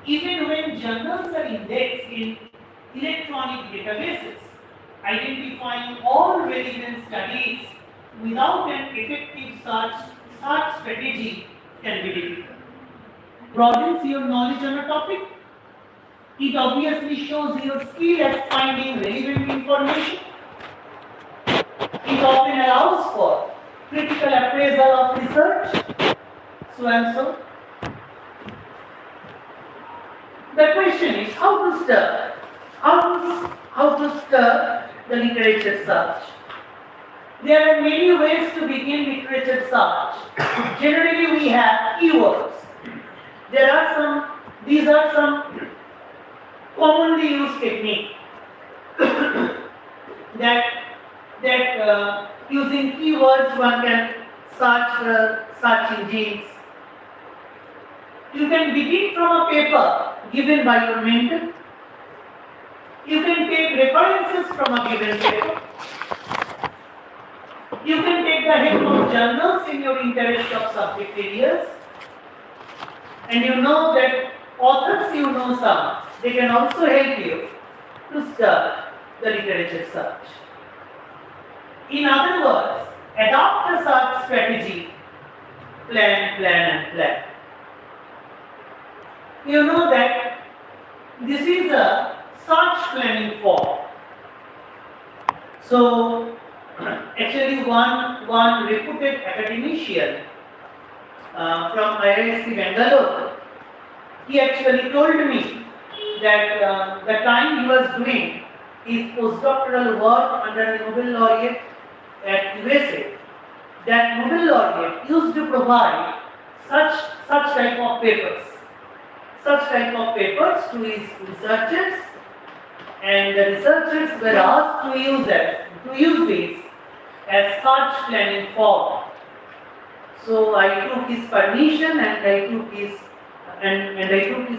Even when journals are indexed in electronic databases, identifying all relevant studies without an effective search strategy can be difficult. Broadens your knowledge on a topic. It obviously shows your skill at finding relevant information. It often allows for critical appraisal of research, so and so. The question is how to stir the literature search. There are many ways to begin literature search. Generally, we have keywords. These are some commonly used techniques that using keywords one can search search engines. You can begin from a paper given by your mentor. You can take references from a given paper. You can take the help of journals in your interest of subject areas. And you know that authors you know some, they can also help you to start the literature search. In other words, adopt a search strategy, plan. You know that this is a search planning form. So, actually one reputed academician from IISc Bangalore, he actually told me that the time he was doing his postdoctoral work under a Nobel laureate at USA, that Nobel laureate used to provide such type of papers to his researchers, and the researchers were asked to use this as search planning form. So I took his permission and I took his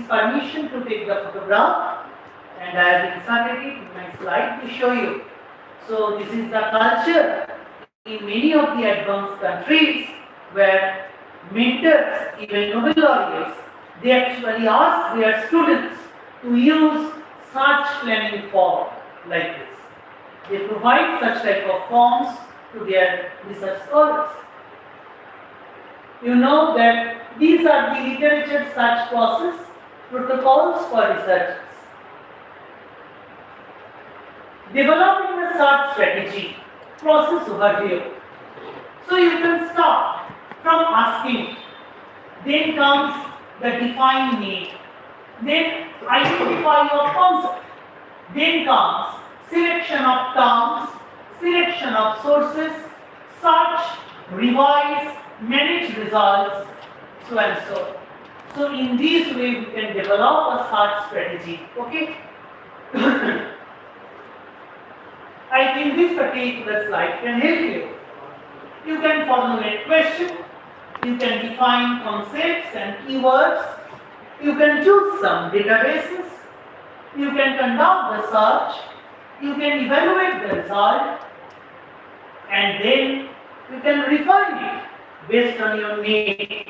permission to take the photograph, and I have inserted it in my slide to show you. So this is the culture in many of the advanced countries where mentors, even Nobel laureates, they actually ask their students to use search planning form like this. They provide such type of forms to their research scholars. You know that these are the literature search process protocols for researchers. Developing a search strategy, process overview. So you can start from asking, then comes the define need, then identify your concept, then comes selection of terms, selection of sources, search, revise, manage results, so and so. So in this way we can develop a search strategy. Okay? I think this particular slide can help you. You can formulate question, you can define concepts and keywords, you can choose some databases, you can conduct the search, you can evaluate the result, and then you can refine it based on your need.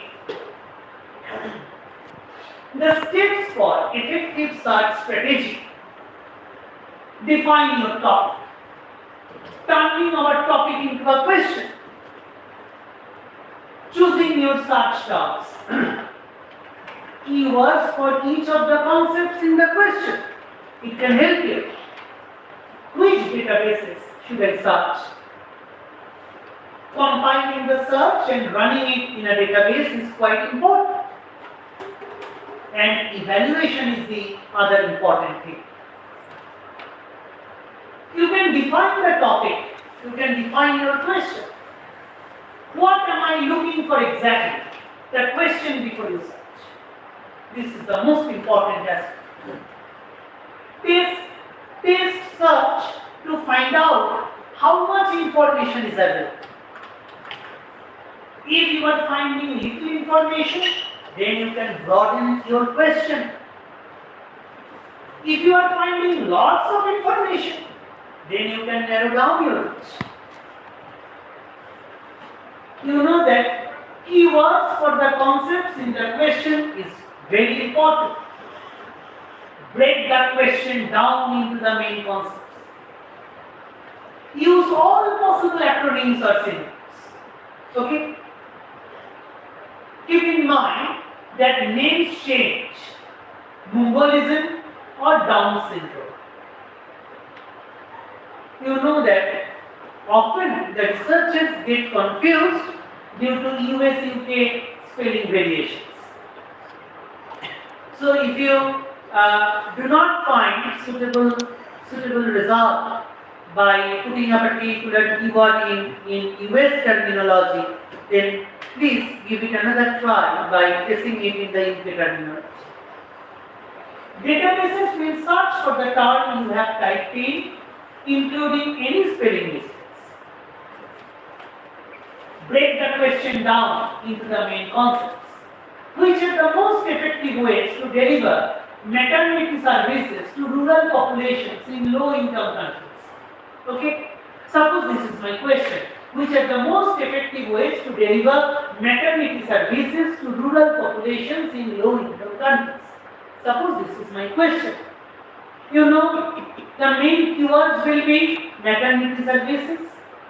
The steps for effective search strategy. Define your topic. Turning our topic into a question. Choosing your search terms. Keywords for each of the concepts in the question. It can help you. Which databases should I search? Compiling the search and running it in a database is quite important. And evaluation is the other important thing. You can define the topic, you can define your question. What am I looking for exactly? The question before you search. This is the most important aspect. Test search to find out how much information is available. If you are finding little information, then you can broaden your question. If you are finding lots of information, then you can narrow down your list. You know that keywords for the concepts in the question is very important. Break the question down into the main concepts. Use all possible acronyms or synonyms. Okay? Keep in mind that names change. Mongolism or Down syndrome. You know that often the researchers get confused due to US-UK spelling variations. So if you do not find suitable result by putting a particular keyword in US terminology, then please give it another try by placing it in the UK terminology. Databases will search for the term you have typed in, including any spelling mistakes. Break the question down into the main concepts. Which are the most effective ways to deliver maternity services to rural populations in low-income countries? Okay? Suppose this is my question. Which are the most effective ways to deliver maternity services to rural populations in low-income countries? Suppose this is my question. You know, the main keywords will be maternity services,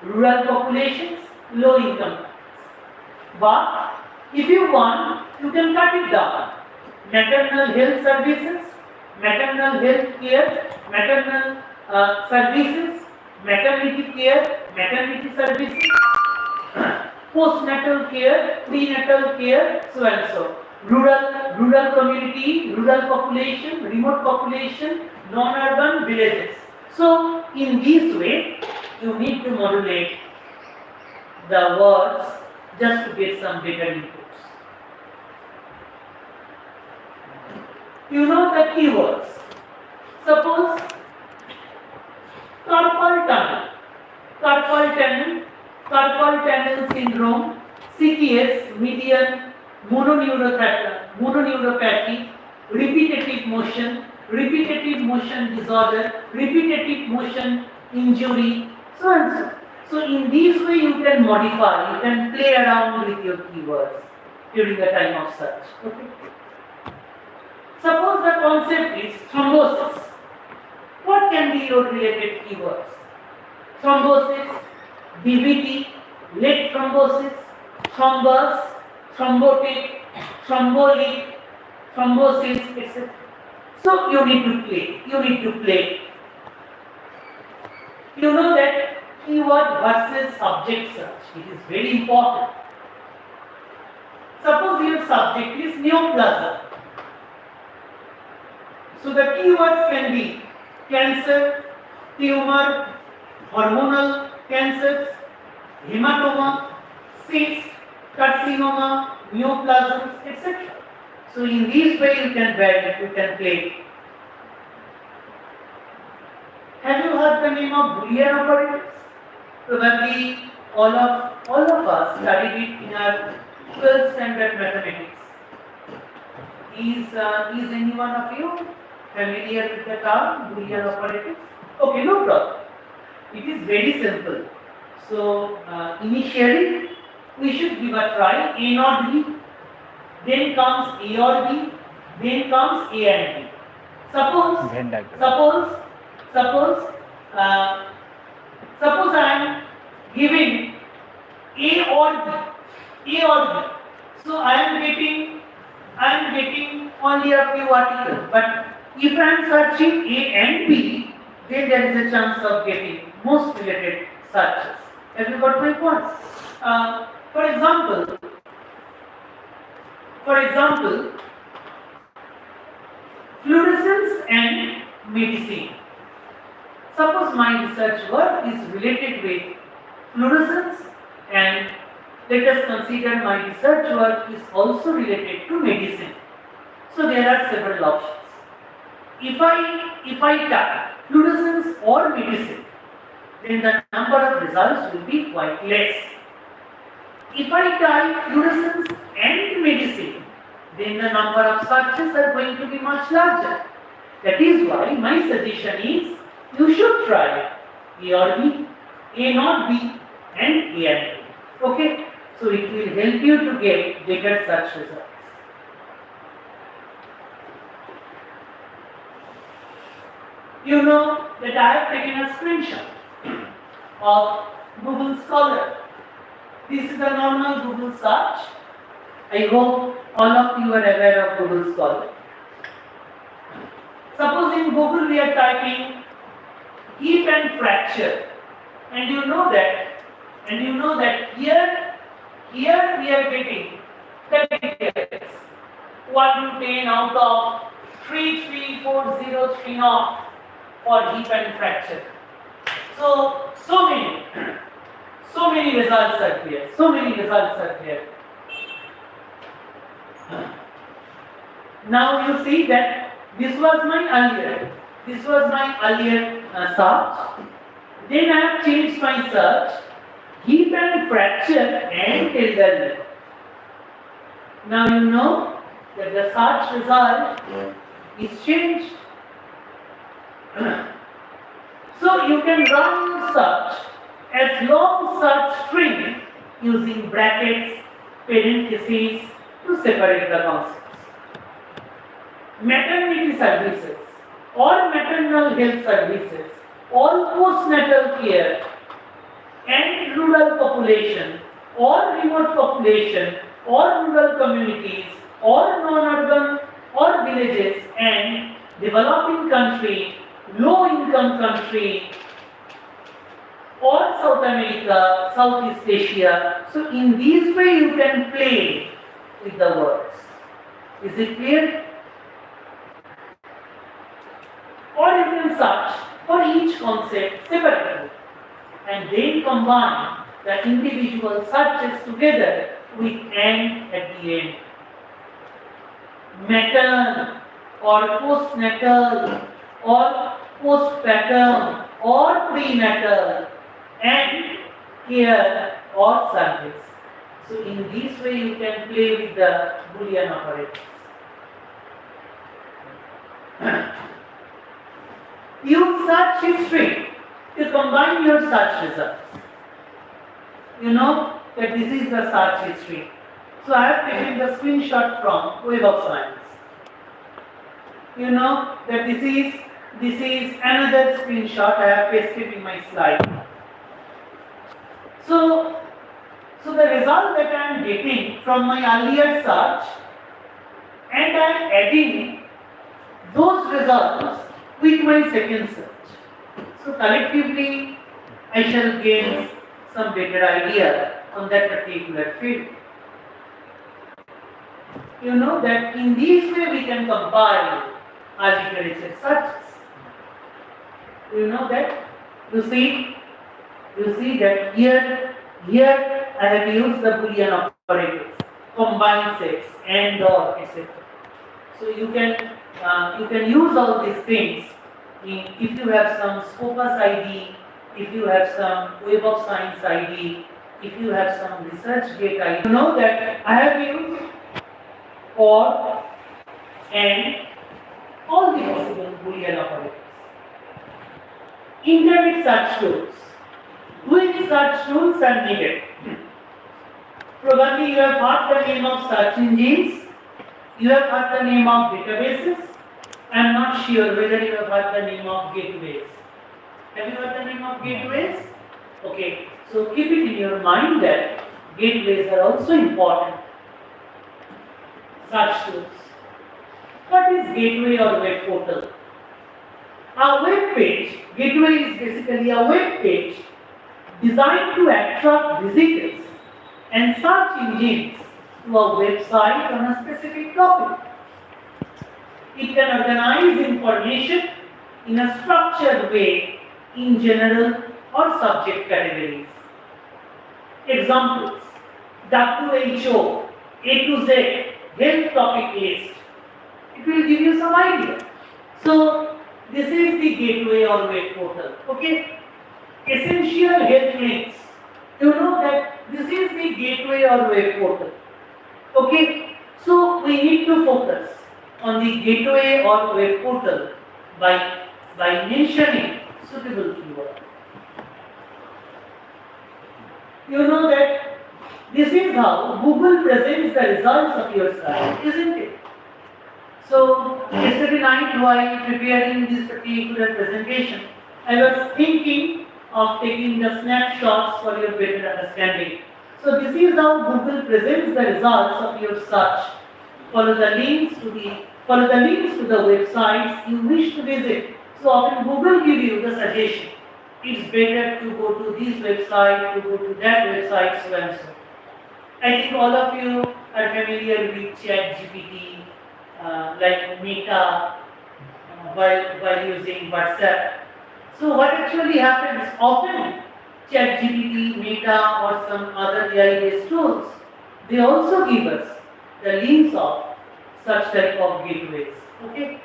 rural populations, low-income countries. But if you want, you can cut it down. Maternal health services, maternal health care, maternal services, maternity care, maternity services, postnatal care, prenatal care, so and so. Rural community, rural population, remote population, non-urban villages. So, in this way, you need to modulate the words just to get some better inputs. You know the keywords. Suppose carpal tunnel syndrome, CTS, median mononeuropathy, repetitive motion disorder, repetitive motion injury, so and so. So in this way you can modify, you can play around with your keywords during the time of search. Okay? Suppose the concept is thrombosis. What can be your related keywords? Thrombosis, DVT, leg thrombosis, thrombus, thrombotic, thrombolic, thrombosis, etc. So you need to play. You know that keyword versus subject search. It is very important. Suppose your subject is neoplasm. So the keywords can be cancer, tumor, hormonal cancers, hematoma, cyst, carcinoma, neoplasms, etc. So in this way you can vary, you can play. Have you heard the name of Boolean operators? Probably all of us studied it in our 12th standard mathematics. Is any one of you familiar with the term Boolean operators? Okay, no problem. It is very simple. So initially we should give a try A not B, then comes A or B, then comes A and B. Suppose I am giving A or B. So I am getting only a few articles. But if I am searching A and B, then there is a chance of getting most related searches. Have you got my point? For example, fluorescence and medicine. Suppose my research work is related with fluorescence, and let us consider my research work is also related to medicine. So there are several options. If I type fluorescence or medicine, then the number of results will be quite less. If I type fluorescence and medicine, then the number of searches are going to be much larger. That is why my suggestion is you should try A or B, A not B, and A and B. Okay? So it will help you to get better search results. You know that I have taken a screenshot of Google Scholar. This is a normal Google search. I hope all of you are aware of Google Scholar. Suppose in Google we are typing heap and fracture, and you know that here we are getting the details. What you 10 out of 33403 naught for heap and fracture. So many results are here. So many results are here. Now you see that this was my earlier search. Then I have changed my search, heap and fracture and elderly. Now you know that the search result is changed. So you can run your search as long search string using brackets, parentheses to separate the concepts. Maternity services or maternal health services or postnatal care and rural population or remote population or rural communities or non-urban or villages and developing country, low-income country or South America, Southeast Asia. So in this way you can play with the words. Is it clear? Or you can search for each concept separately and then combine the individual searches together with "and" at the end. Matern or postnatal or postpartum or prenatal and care or service. So in this way you can play with the Boolean operators. Use search history to combine your search results. You know that this is the search history. So I have taken the screenshot from Web of Science. You know that this is another screenshot I have pasted in my slide. So the result that I am getting from my earlier search, and I am adding those results with my second search. So collectively, I shall gain some better idea on that particular field. You know that in this way we can compile our literature searches. You know that? You see that here I have used the Boolean operators, combine sets, and or etc. So you can use all these things if you have some Scopus ID, if you have some Web of Science ID, if you have some ResearchGate ID. You know that I have used or, and all the possible Boolean operators. Internet search tools. Which search tools are needed? Probably you have heard the name of search engines. You have heard the name of databases. I am not sure whether you have heard the name of gateways. Have you heard the name of gateways? Okay, so keep it in your mind that gateways are also important. Search tools. What is gateway or web portal? A web page, gateway is basically a web page designed to attract visitors and search engines to a website on a specific topic. It can organize information in a structured way in general or subject categories. Examples: WHO, A to Z, health topic list. It will give you some idea. So this is the gateway or web portal. Okay. Essential health links. You know that this is the gateway or web portal. Okay. So we need to focus on the gateway or web portal by mentioning suitable keyword. You know that this is how Google presents the results of your search, isn't it? So yesterday night while preparing this particular presentation, I was thinking of taking the snapshots for your better understanding. So this is how Google presents the results of your search. Follow the links to the websites you wish to visit. So often Google give you the suggestion. It's better to go to this website, to go to that website, so and so. I think all of you are familiar with ChatGPT, like Meta, while using WhatsApp. So what actually happens often, ChatGPT, Meta or some other AI-based tools, they also give us the links of such type of gateways. Okay,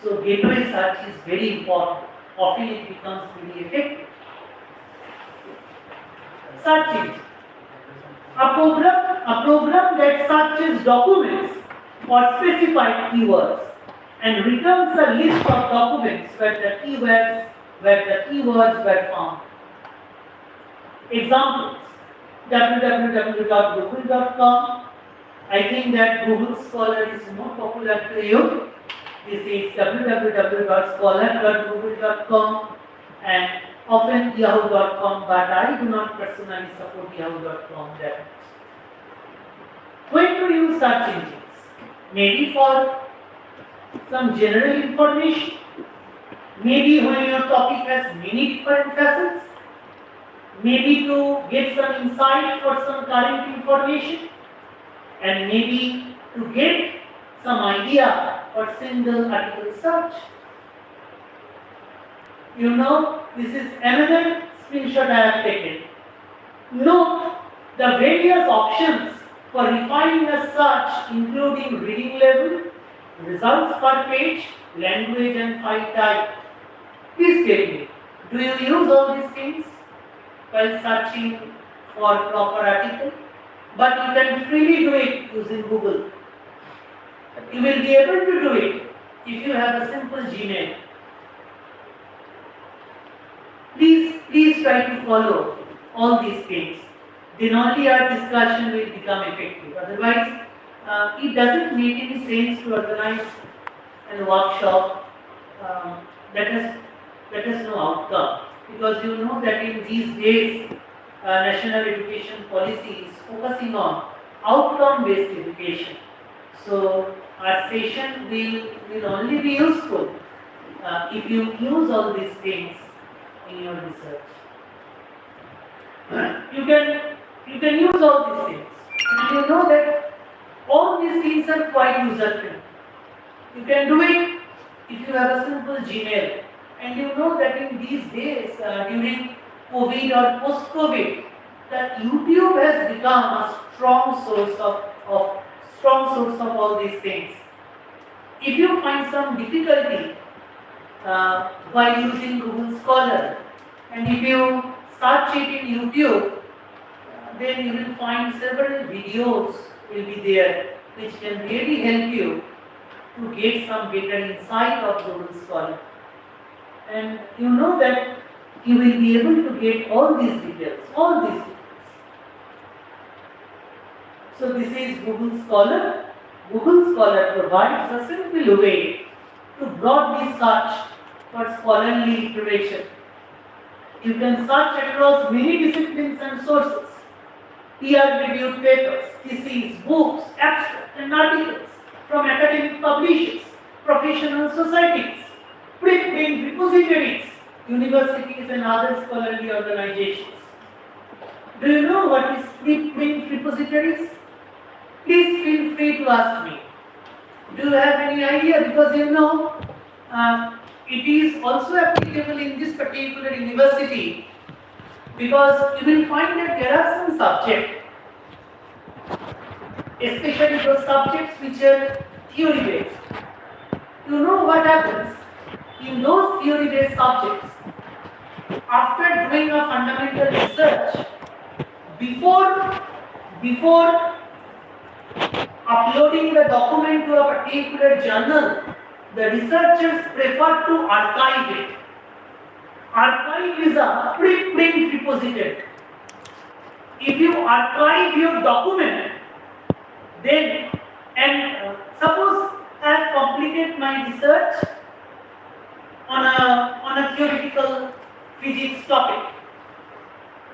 so gateway search is very important. Often it becomes very effective. Search engine. A program that searches documents for specified keywords and returns a list of documents where the keywords were found. Examples: www.google.com. I think that Google Scholar is more popular to you. This is www.scholar.google.com and often yahoo.com, but I do not personally support yahoo.com that much. When to use search engines? Maybe for some general information, maybe when your topic has many different facets, maybe to get some insight for some current information, and maybe to get some idea for single article search. You know, this is another screenshot I have taken. Note the various options for refining a search, including reading level, results per page, language and file type. Please tell me, do you use all these things while searching for proper article? But you can freely do it using Google. You will be able to do it if you have a simple Gmail. Please try to follow all these things. Then only our discussion will become effective. Otherwise, it doesn't make any sense to organize a workshop that has no outcome. Because you know that in these days, national education policy is focusing on outcome-based education. So our session will only be useful if you use all these things in your research. You can use all these things, and you know that all these things are quite user-friendly. You can do it if you have a simple Gmail, and you know that in these days during COVID or post-COVID, that YouTube has become a strong source of all these things. If you find some difficulty while using Google Scholar, and if you search it in YouTube, then you will find several videos will be there which can really help you to get some better insight of Google Scholar. And you know that you will be able to get all these details. So this is Google Scholar. Google Scholar provides a simple way to broadly search for scholarly literature. You can search across many disciplines and sources, peer-reviewed papers, theses, books, abstracts and articles from academic publishers, professional societies, preprint repositories, universities and other scholarly organizations. Do you know what is preprint repositories? Please feel free to ask me. Do you have any idea? Because you know, it is also applicable in this particular university, because you will find that there are some subjects, especially those subjects which are theory based. You know what happens in those theory based subjects? After doing a fundamental research, before uploading the document to a particular journal, the researchers prefer to archive it. Archive is a preprint repository. If you archive your document, then, and suppose I have completed my research on a theoretical physics topic.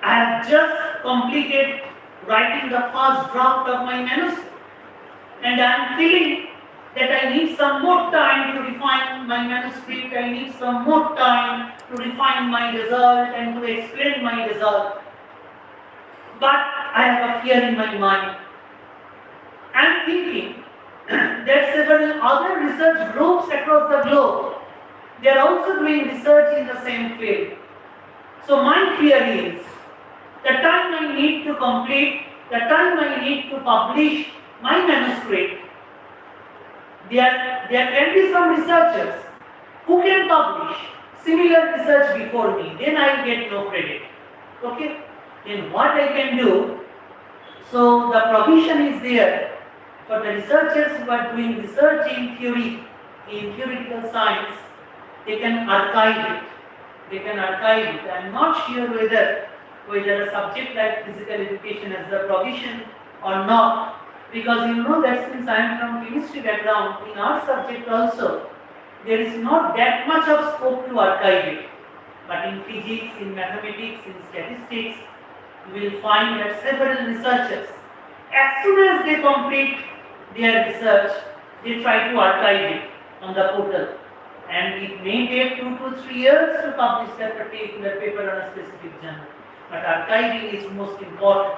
I have just completed writing the first draft of my manuscript, and I am feeling that I need some more time to refine my manuscript, I need some more time to refine my result and to explain my result. But I have a fear in my mind. I am thinking that several other research groups across the globe, they are also doing research in the same field. So my fear is the time I need to complete, the time I need to publish my manuscript, there can be some researchers who can publish similar research before me, then I will get no credit. Okay? Then what I can do, so the provision is there for the researchers who are doing research in theory, in theoretical science, they can archive it. They can archive it. I am not sure whether a subject like physical education has the provision or not. Because you know that since I am from chemistry background, in our subject also, there is not that much of scope to archive it. But in physics, in mathematics, in statistics, you will find that several researchers, as soon as they complete their research, they try to archive it on the portal. And it may take 2 to 3 years to publish that particular paper on a specific journal. But archiving is most important.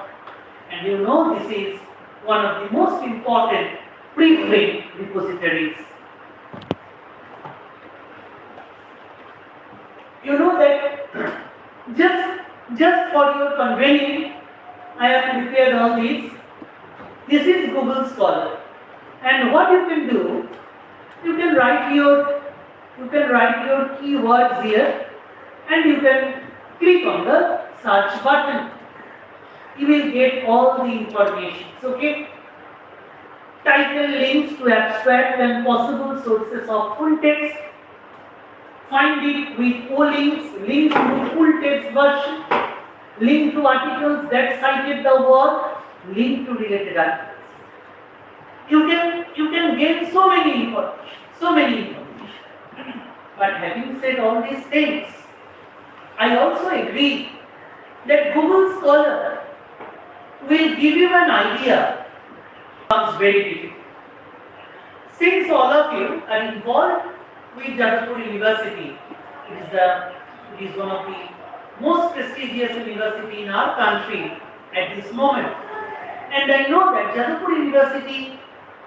And you know this is one of the most important preprint repositories. You know that just for your convenience, I have prepared all these. This is Google Scholar, and what you can do, you can write your keywords here, and you can click on the search button. You will get all the information. Okay? Title, links to abstract and possible sources of full text. Find it with co-links, links to full text version, link to articles that cited the work, link to related articles. You can gain so many information. But having said all these things, I also agree that Google Scholar will give you an idea. It's very difficult. Since all of you are involved with Jadavpur University, it is one of the most prestigious university in our country at this moment. And I know that Jadavpur University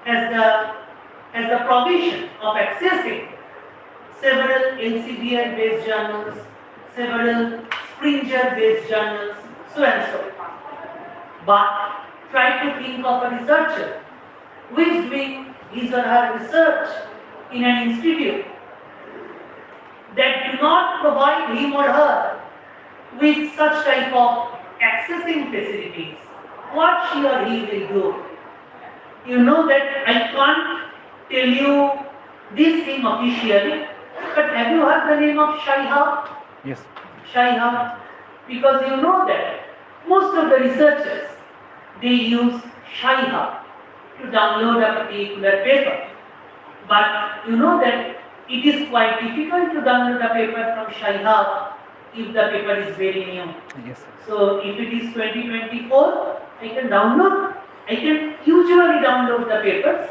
has the provision of accessing several Elsevier based journals, several Springer based journals, so and so. But try to think of a researcher who is doing his or her research in an institute that do not provide him or her with such type of accessing facilities. What she or he will do? You know that I can't tell you this thing officially, but have you heard the name of Sci-Hub? Yes. Sci-Hub? Because you know that most of the researchers, they use Sci-Hub to download a particular paper. But you know that it is quite difficult to download a paper from Sci-Hub if the paper is very new. Yes. So if it is 2024, I can usually download the papers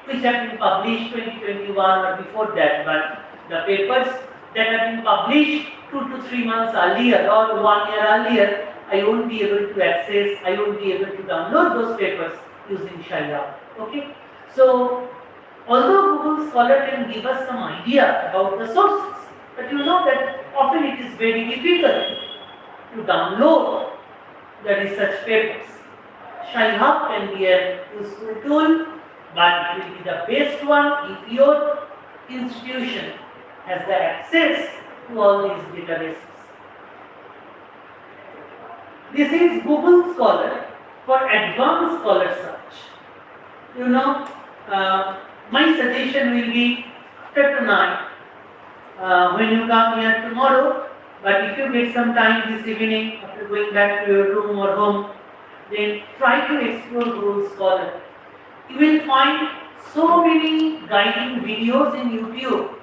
which have been published 2021 or before that, but the papers that have been published 2 to 3 months earlier or 1 year earlier, I won't be able to access, I won't be able to download those papers using Sci-Hub. Okay? So, although Google Scholar can give us some idea about the sources, but you know that often it is very difficult to download the research papers. Sci-Hub can be a useful tool, but it will be the best one if your institution has the access to all these databases. This is Google Scholar for advanced scholar search. You know, my suggestion will be after tonight, when you come here tomorrow, but if you get some time this evening after going back to your room or home, then try to explore Google Scholar. You will find so many guiding videos in YouTube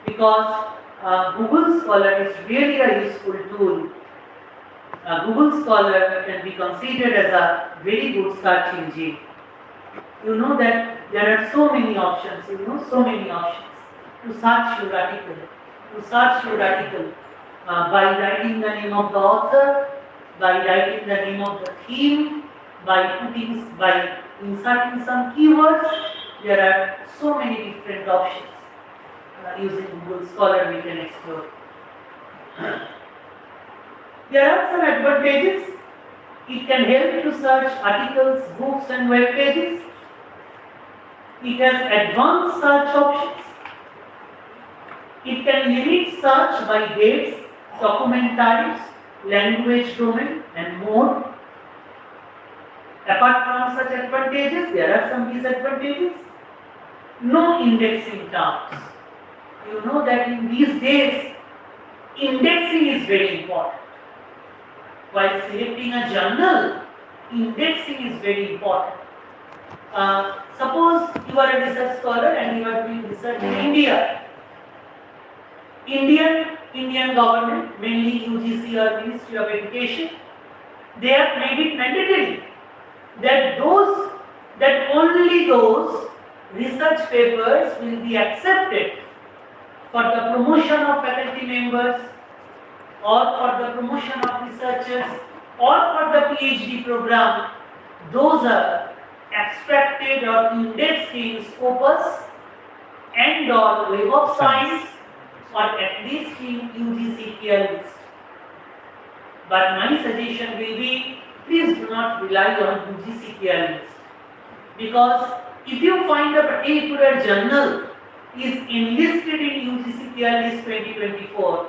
because Google Scholar is really a useful tool. Google Scholar can be considered as a very good search engine. You know that there are so many options, so many options to search your article. By writing the name of the author, by writing the name of the theme, by inserting some keywords. There are so many different options. Using Google Scholar we can explore. There are some advantages. It can help to search articles, books and web pages. It has advanced search options. It can limit search by dates, document types, language domain and more. Apart from such advantages, there are some disadvantages. No indexing terms. You know that in these days, indexing is very important. While selecting a journal, indexing is very important. Suppose you are a research scholar and you are doing research in India. Indian government, mainly UGC or Ministry of Education, they have made it mandatory that only those research papers will be accepted for the promotion of faculty members or for the promotion of researchers or for the PhD program. Those are extracted or indexed in Scopus and or Web of Science or at least in UGC tier list. But my suggestion will be, please do not rely on UGC tier list, because if you find a particular journal is enlisted in UGC tier list 2024,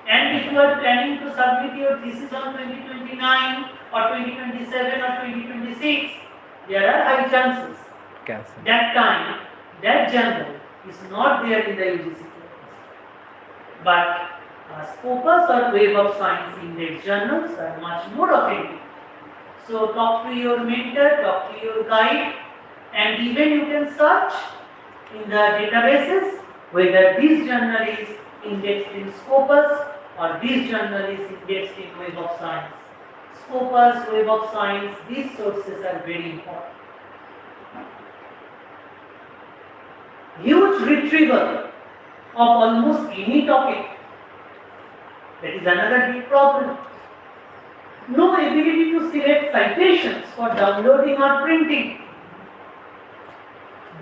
and if you are planning to submit your thesis on 2029 or 2027 or 2026, there are high chances that time that journal is not there in the UGC tier list. But Scopus or Web of Science index journals are much more authentic. So talk to your mentor, talk to your guide, and even you can search in the databases whether this journal is indexed in Scopus or this journal is indexed in Web of Science. Scopus, Web of Science, these sources are very important. Huge retrieval of almost any topic. That is another big problem. No ability to select citations for downloading or printing.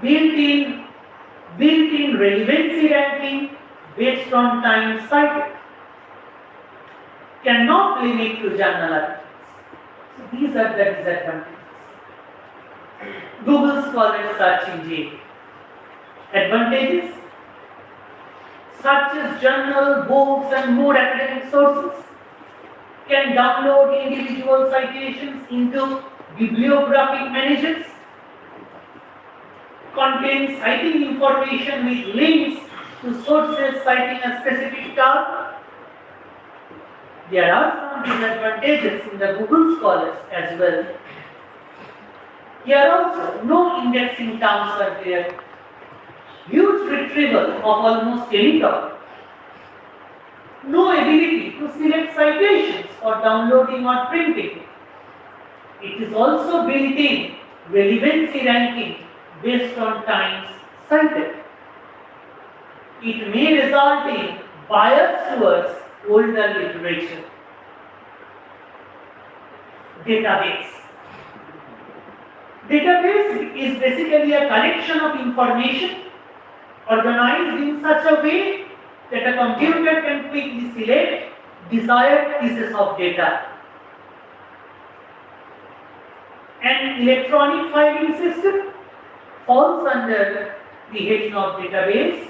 Built-in relevancy ranking based on time cited. Cannot limit to journal articles. So these are the disadvantages. Google Scholar search engine. Advantages: searches journal, books and more academic sources. Can download individual citations into bibliographic managers. Contains citing information with links to sources citing a specific term. There are some disadvantages in the Google Scholars as well. Here also, no indexing terms are there. Huge retrieval of almost any topic. No ability to select citations for downloading or printing. It is also built-in relevancy ranking based on times cited. It may result in bias towards older literature. Database. Database is basically a collection of information organized in such a way that a computer can quickly select desired pieces of data. An electronic filing system falls under the heading of database.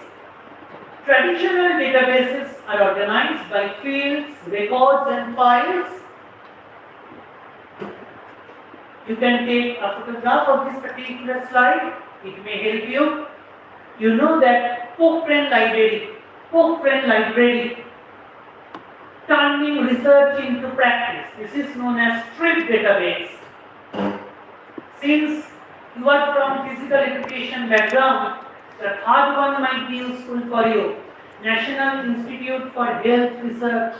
Traditional databases are organized by fields, records and files. You can take a photograph of this particular slide. It may help you. You know that Cochrane Library, turning research into practice. This is known as strip database. Since You are from physical education background, the third one might be useful for you. National Institute for Health Research,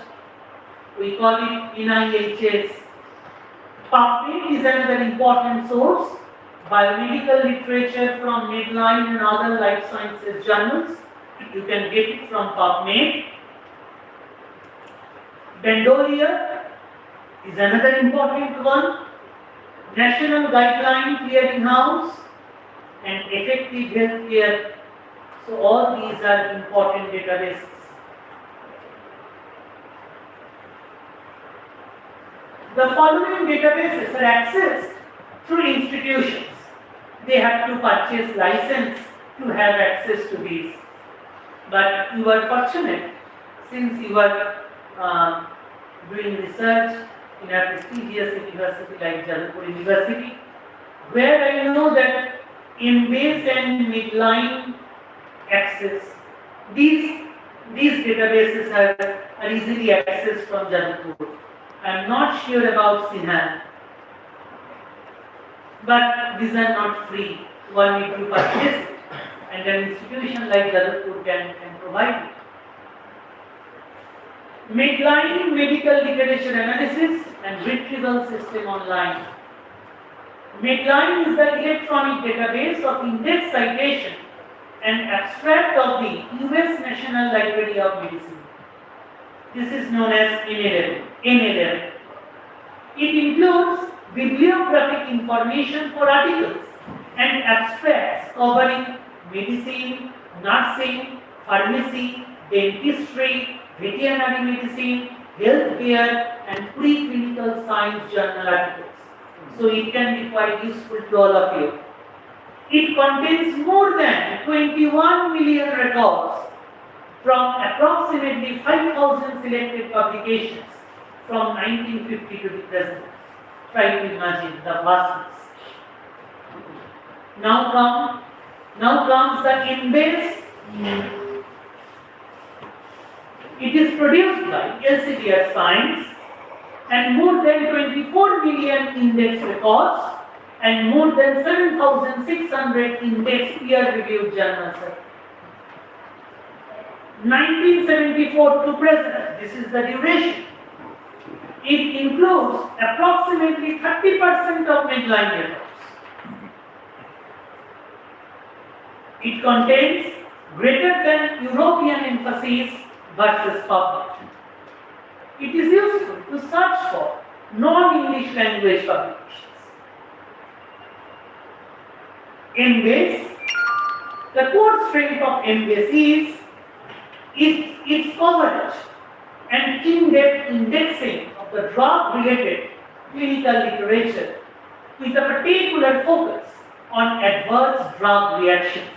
we call it NIHS. PubMed is another important source. Biomedical literature from Medline and other life sciences journals. You can get it from PubMed. Bandolier is another important one. National Guideline Clearinghouse and Effective Healthcare. So all these are important databases. The following databases are accessed through institutions. They have to purchase license to have access to these. But you are fortunate since you are doing research in a prestigious university like Jadavpur University, where I know that Embase and Medline access, these databases are easily accessed from Jadavpur. I am not sure about Sinhan, but these are not free. One need to purchase it, and an institution like Jadavpur can provide it. Medline Medical Literature Analysis and Retrieval System Online. Medline is the electronic database of index citation and abstract of the US National Library of Medicine. This is known as NLM. It includes bibliographic information for articles and abstracts covering medicine, nursing, pharmacy, dentistry, veterinary medicine, healthcare, and preclinical science journal articles. So it can be quite useful to all of you. It contains more than 21 million records from approximately 5,000 selected publications from 1950 to the present. Try to imagine the vastness. Now comes the Embase. It is produced by Elsevier Science, and more than 24 million index records and more than 7,600 index peer-reviewed journals. 1974 to present, this is the duration. It includes approximately 30% of Medline records. It contains greater than European emphasis versus PubMed. It is useful to search for non-English language publications. Embase, the core strength of Embase is its coverage and in-depth indexing of the drug-related clinical literature with a particular focus on adverse drug reactions.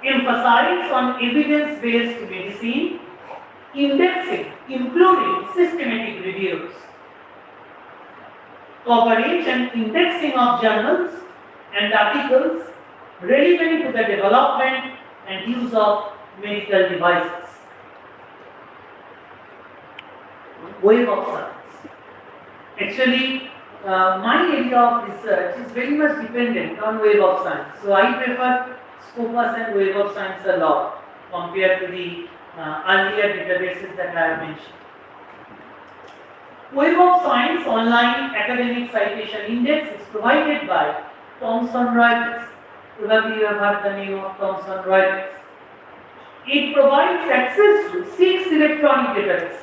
Emphasize on evidence-based medicine, indexing including systematic reviews, coverage and indexing of journals and articles relevant to the development and use of medical devices. Web of science. Actually, my area of research is very much dependent on Web of Science. So I prefer Scopus and Web of Science a lot compared to the earlier databases that I have mentioned. Web of Science Online Academic Citation Index is provided by Thomson Reuters. Probably you have heard the name of Thomson Reuters. It provides access to 6 electronic databases.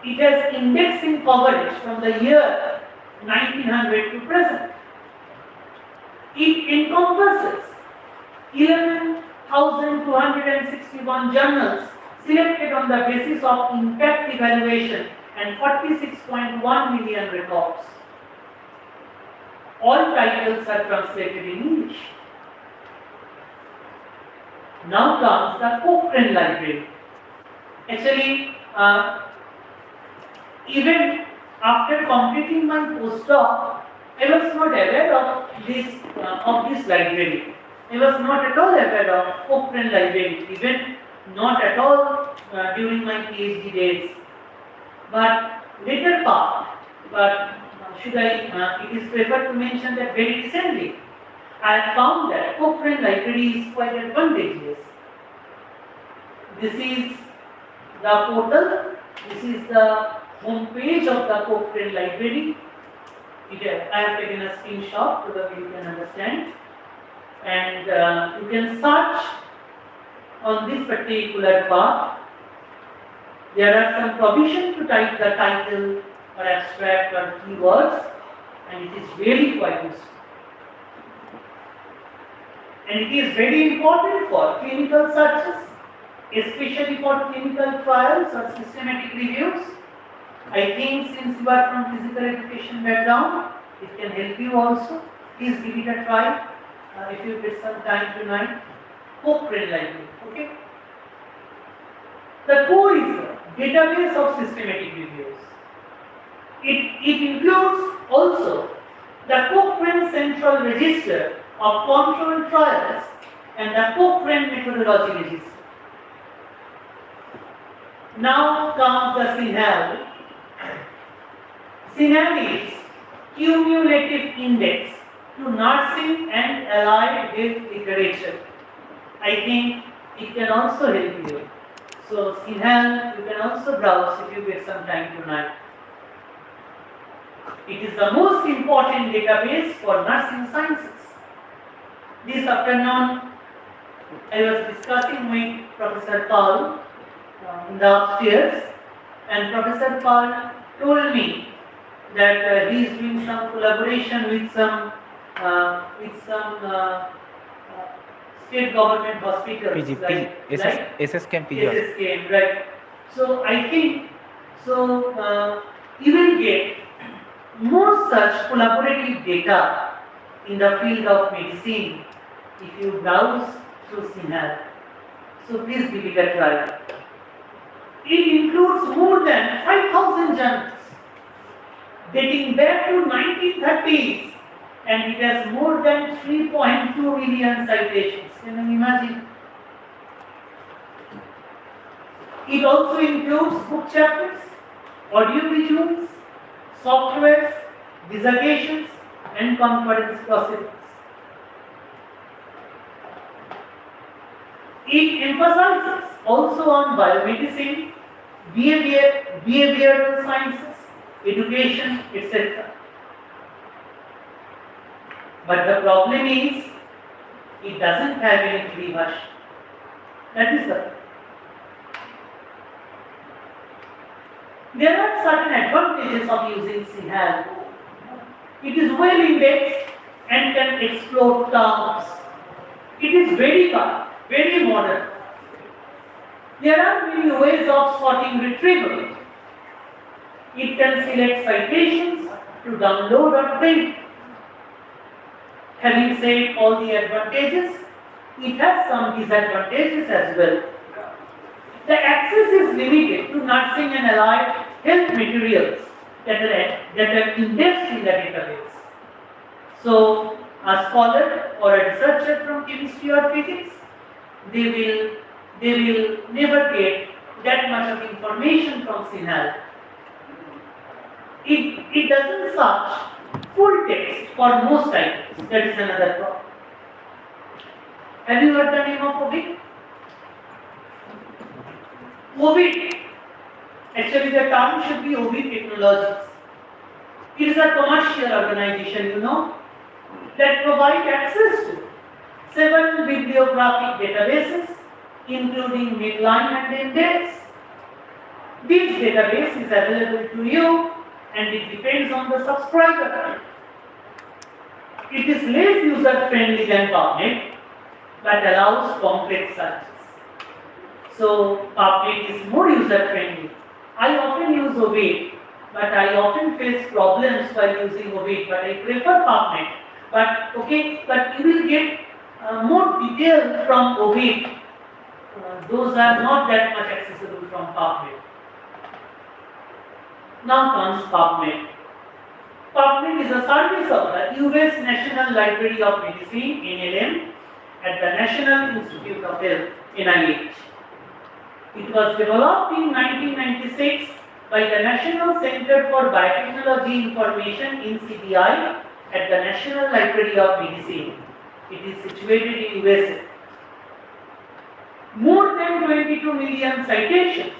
It has indexing coverage from the year 1900 to present. It encompasses 11,261 journals selected on the basis of impact evaluation and 46.1 million records. All titles are translated in English. Now comes the Cochrane Library. Actually, even after completing my postdoc, I was not aware of this library. I was not at all aware of Cochrane Library, even not at all during my PhD days. But later part, it is preferred to mention that very recently I have found that Cochrane library is quite advantageous. This is the portal, this is the home page of the Cochrane library. I have taken a screenshot so that you can understand. And you can search on this particular path. There are some provision to type the title or abstract or keywords, and it is really quite useful. And it is very important for clinical searches, especially for clinical trials or systematic reviews. I think since you are from physical education background, it can help you also. Please give it a try if you get some time tonight. Cochrane library, okay? The core is a database of systematic reviews. It includes also the Cochrane Central Register of Controlled Trials and the Cochrane Methodology Register. Now comes the CINAHL. CINAHL is Cumulative Index to Nursing and Allied Health Literature. I think it can also help you. So CINAHL you can also browse if you get some time tonight. It is the most important database for nursing sciences. This afternoon I was discussing with Professor Paul in the upstairs, and Professor Paul told me that he is doing some collaboration with some state government hospitals. SSKM, right? So I think you will get more such collaborative data in the field of medicine if you browse through CINAHL. So please give it a try. It includes more than 5,000 journals dating back to 1930s, and it has more than 3.2 million citations. Can you imagine? It also includes book chapters, audio visuals, softwares, dissertations, and conference proceedings. It emphasizes also on biomedicine, behavioral sciences, education, etc. But the problem is, it doesn't have any free version. That is the problem. There are certain advantages of using CINAHL. It is well indexed and can explore terms. It is very modern. There are many ways of sorting retrieval. It can select citations to download or print. Having said all the advantages, it has some disadvantages as well. The access is limited to nursing and allied health materials that are indexed in the database. So, a scholar or a researcher from chemistry or physics, they will never get that much of information from CINAHL. It doesn't search full text for most items. That is another problem. Have you heard the name of OVID? OVID, actually the term should be OVID Technologies. It is a commercial organization, that provide access to several bibliographic databases, including Midline and Index. This database is available to you, and it depends on the subscriber. It is less user-friendly than PubMed, but allows complex searches. So PubMed is more user-friendly. I often use OVID, but I often face problems while using OVID, but I prefer PubMed. But you will get more detail from OVID. Those are not that much accessible from PubMed. Now comes PubMed. PubMed is a service of the US National Library of Medicine, NLM, at the National Institute of Health, NIH. It was developed in 1996 by the National Center for Biotechnology Information (NCBI) at the National Library of Medicine. It is situated in USA. More than 22 million citations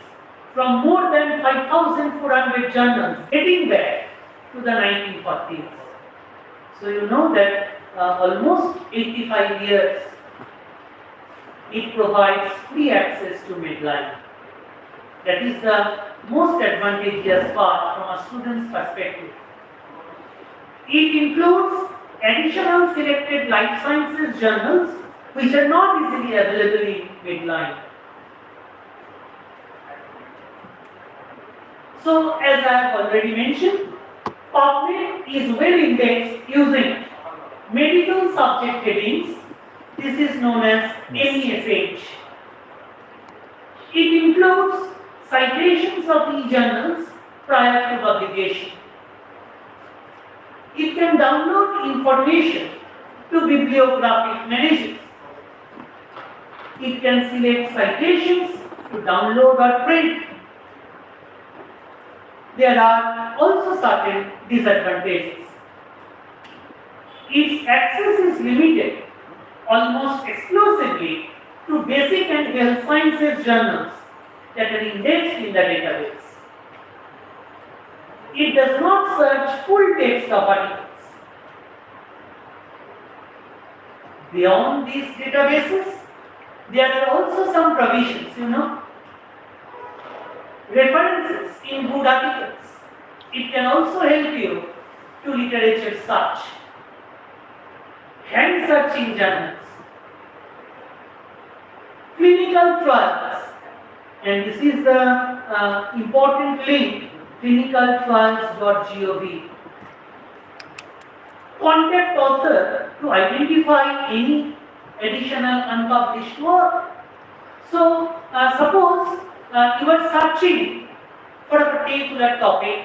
from more than 5,400 journals dating back to the 1940s. So you know that almost 85 years it provides free access to midlife. That is the most advantageous part from a student's perspective. It includes additional selected life sciences journals which are not easily available in midline. So, as I have already mentioned, PubMed is well indexed using medical subject headings. This is known as MESH. It includes citations of e-journals prior to publication. It can download information to bibliographic managers. It can select citations to download or print. There are also certain disadvantages. Its access is limited almost exclusively to basic and health sciences journals that are indexed in the database. It does not search full text of articles. Beyond these databases, there are also some provisions, references in good articles. It can also help you to literature search, hand searching journals, clinical trials, and this is the important link, clinicaltrials.gov. Contact author to identify any additional unpublished work. So, suppose you are searching for a particular topic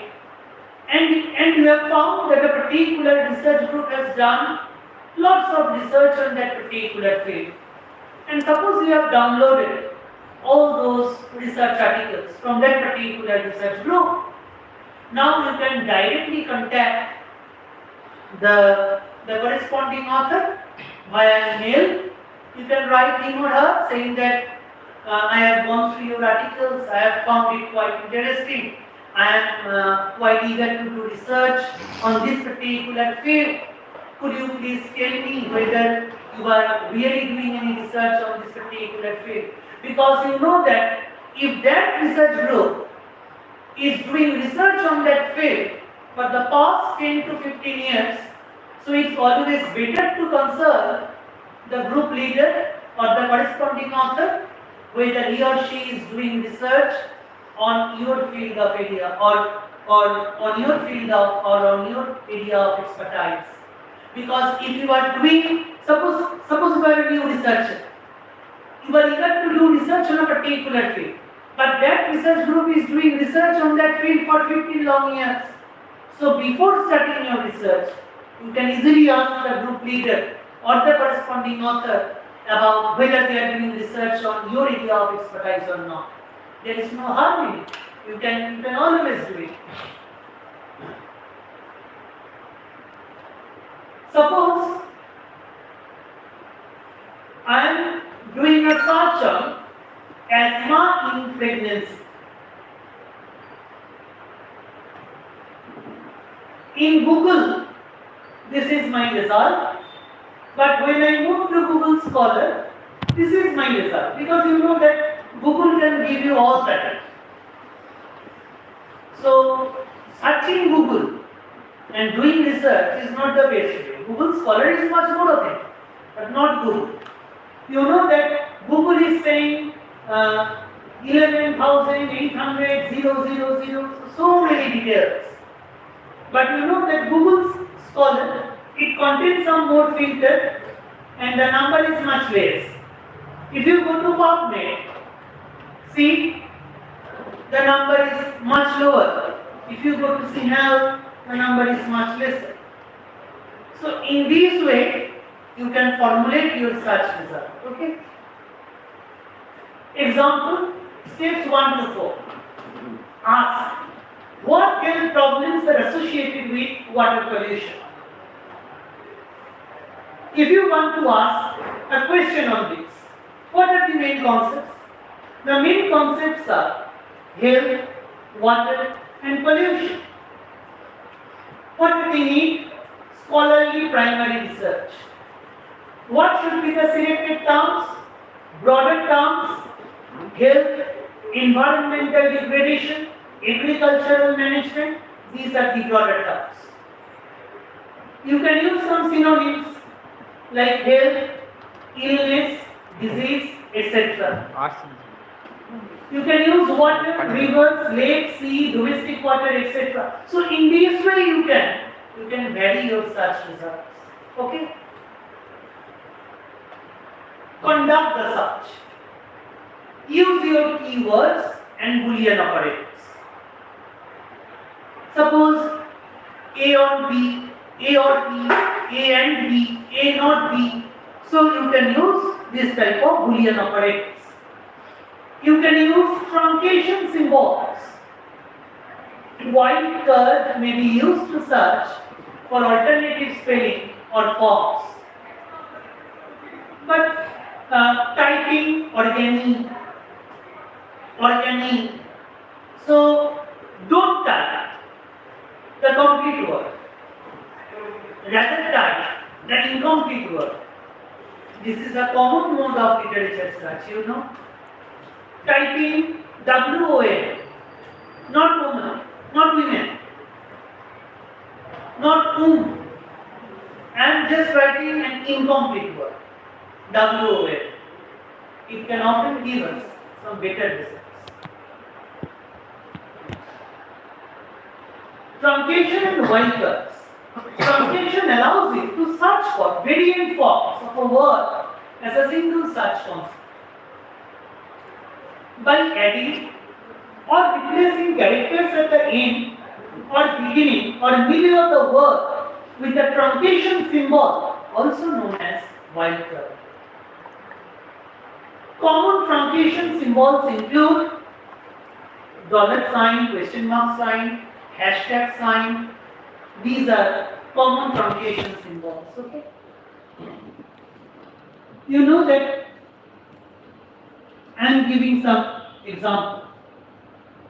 and you have found that a particular research group has done lots of research on that particular field. And suppose you have downloaded all those research articles from that particular research group. Now you can directly contact the corresponding author via mail. You can write him or her saying that I have gone through your articles, I have found it quite interesting, I am quite eager to do research on this particular field. Could you please tell me whether you are really doing any research on this particular field? Because you know that if that research group is doing research on that field for the past 10 to 15 years, so it's always better to consult the group leader or the corresponding author whether he or she is doing research on your field of area or on your field of or on your area of expertise. Because if you are doing, suppose you are a new researcher, you are eager to do research on a particular field, but that research group is doing research on that field for 15 long years. So before starting your research, you can easily ask the group leader or the corresponding author about whether they are doing research on your area of expertise or not. There is no harm in it. You can always do it. Suppose I am doing a search on asthma in pregnancy. In Google, this is my result. But when I move to Google Scholar, this is my result. Because you know that Google can give you all data. So, searching Google and doing research is not the best way. Google Scholar is much more authentic, but not Google. You know that Google is saying 11,800,000, so many details. But you know that Google Scholar, it contains some more filter and the number is much less. If you go to PubMed, see the number is much lower. If you go to CNAL, the number is much lesser. So in this way, you can formulate your search result. Okay? Example, steps 1 to 4. Ask What health problems are associated with water pollution? If you want to ask a question on this, what are the main concepts? The main concepts are health, water and pollution. What do we need? Scholarly primary research. What should be the selected terms? Broader terms, health, environmental degradation, agricultural management, these are the broader terms. You can use some synonyms like health, illness, disease, etc. You can use water, rivers, lakes, sea, domestic water, etc. So in this way you can vary your search results. Okay? Conduct the search. Use your keywords and Boolean operators. Suppose A or B, A or B, A and B, A not B. So you can use this type of Boolean operators. You can use truncation symbols. White curve may be used to search for alternative spelling or forms. But typing organic. So don't type the complete word. Rather type the incomplete word. This is a common mode of literature search, you know. Typing WON, not woman, not women, not whom. I am just writing an incomplete word, WON. It can often give us some better results. Truncation and white curves. Truncation allows you to search for variant forms of a word as a single search concept. By adding or replacing characters at the end or beginning or middle of the word with a truncation symbol, also known as white curve. Common truncation symbols include $sign, question mark sign, hashtag sign. These are common truncation symbols. Okay. You know that I am giving some examples.